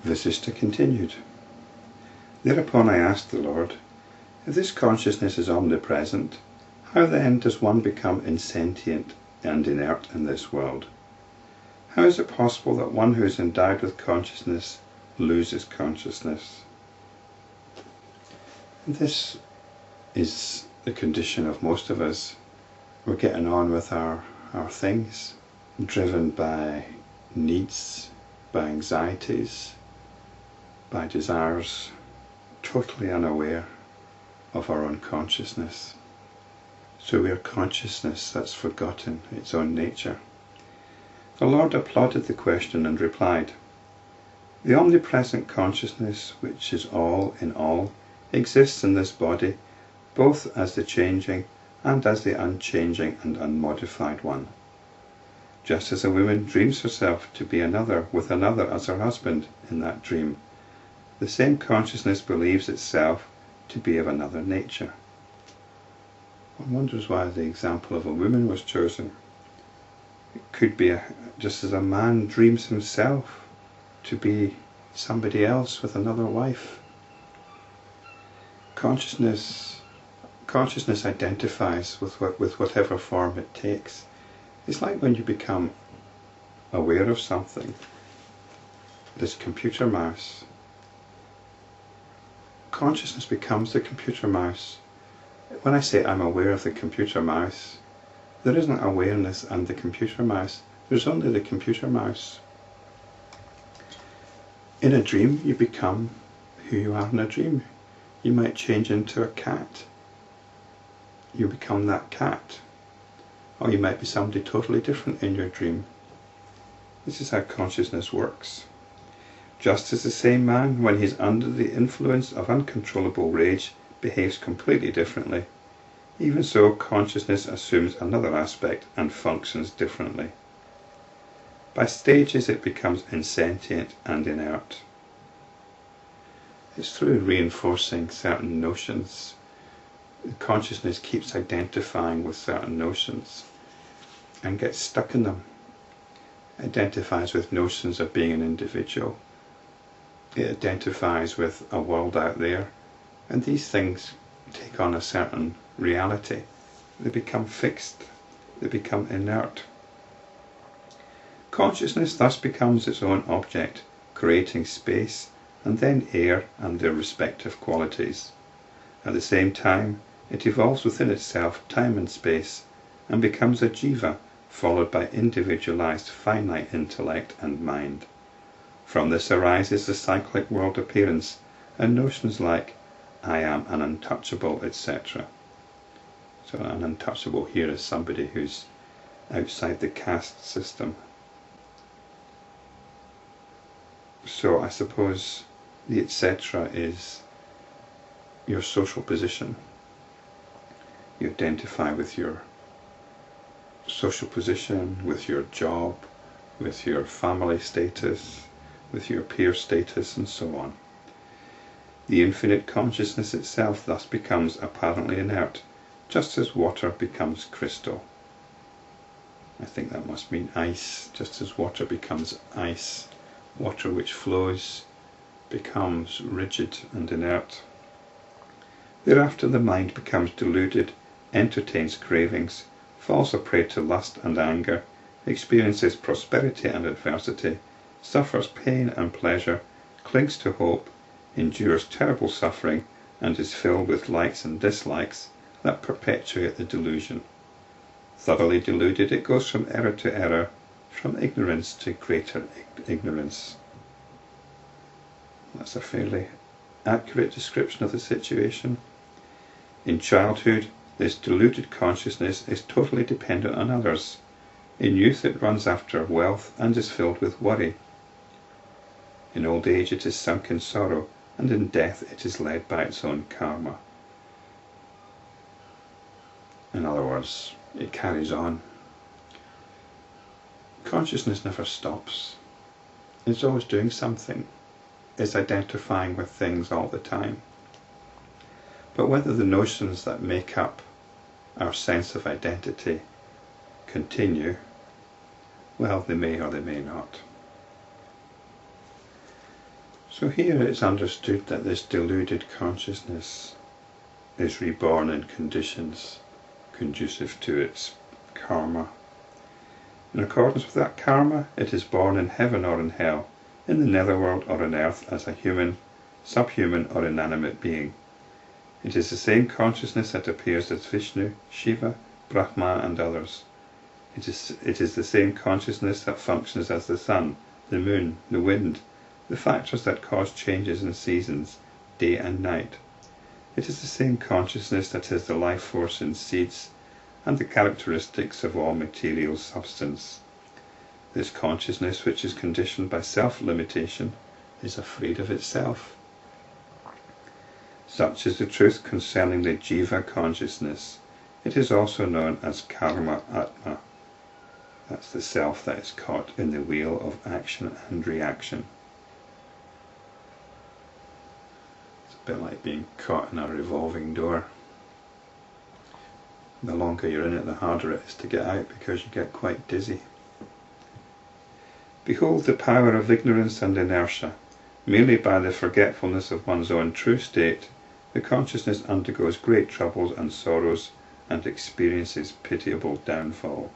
Vasishta continued. Thereupon I asked the Lord, if this consciousness is omnipresent, how then does one become insentient and inert in this world? How is it possible that one who is endowed with consciousness loses consciousness? And this is the condition of most of us. We're getting on with our things, driven by needs, by anxieties, by desires, totally unaware of our own consciousness. So we are consciousness that's forgotten its own nature. The Lord applauded the question and replied, the omnipresent consciousness, which is all in all, exists in this body, both as the changing and as the unchanging and unmodified one. Just as a woman dreams herself to be another with another as her husband in that dream, the same consciousness believes itself to be of another nature. One wonders why the example of a woman was chosen. It could be just as a man dreams himself to be somebody else with another wife. Consciousness identifies with whatever form it takes. It's like when you become aware of something. This computer mouse. Consciousness becomes the computer mouse. When I say I'm aware of the computer mouse, there isn't awareness and the computer mouse. There's only the computer mouse. In a dream, you become who you are in a dream. You might change into a cat. You become that cat. Or you might be somebody totally different in your dream. This is how consciousness works. Just as the same man, when he's under the influence of uncontrollable rage, behaves completely differently, even so consciousness assumes another aspect and functions differently. By stages it becomes insentient and inert. It's through reinforcing certain notions. Consciousness keeps identifying with certain notions and gets stuck in them. It identifies with notions of being an individual. It identifies with a world out there, and these things take on a certain reality. They become fixed. They become inert. Consciousness thus becomes its own object, creating space and then air and their respective qualities. At the same time, it evolves within itself time and space and becomes a jiva, followed by individualized finite intellect and mind. From this arises the cyclic world appearance and notions like I am an untouchable, etc. So an untouchable here is somebody who's outside the caste system. So I suppose the etc. is your social position. You identify with your social position, with your job, with your family status, with your peer status, and so on. The infinite consciousness itself thus becomes apparently inert, just as water becomes crystal. I think that must mean ice, just as water becomes ice. Water which flows becomes rigid and inert. Thereafter the mind becomes deluded, entertains cravings, falls a prey to lust and anger, experiences prosperity and adversity, suffers pain and pleasure, clings to hope, endures terrible suffering, and is filled with likes and dislikes that perpetuate the delusion. Thoroughly deluded, it goes from error to error, from ignorance to greater ignorance. That's a fairly accurate description of the situation. In childhood, this deluded consciousness is totally dependent on others. In youth it runs after wealth and is filled with worry. In old age it is sunk in sorrow, and in death it is led by its own karma. In other words, it carries on. Consciousness never stops. It's always doing something. It's identifying with things all the time. But whether the notions that make up our sense of identity continue, well, they may or they may not. So here it's understood that this deluded consciousness is reborn in conditions conducive to its karma. In accordance with that karma, it is born in heaven or in hell, in the netherworld or on earth as a human, subhuman or inanimate being. It is the same consciousness that appears as Vishnu, Shiva, Brahma and others. It is the same consciousness that functions as the sun, the moon, the wind, the factors that cause changes in seasons, day and night. It is the same consciousness that is the life force in seeds and the characteristics of all material substance. This consciousness, which is conditioned by self-limitation, is afraid of itself. Such is the truth concerning the jiva consciousness. It is also known as Karma-atma. That's the self that is caught in the wheel of action and reaction. It's a bit like being caught in a revolving door. The longer you're in it, the harder it is to get out because you get quite dizzy. Behold the power of ignorance and inertia. Merely by the forgetfulness of one's own true state, the consciousness undergoes great troubles and sorrows and experiences pitiable downfall.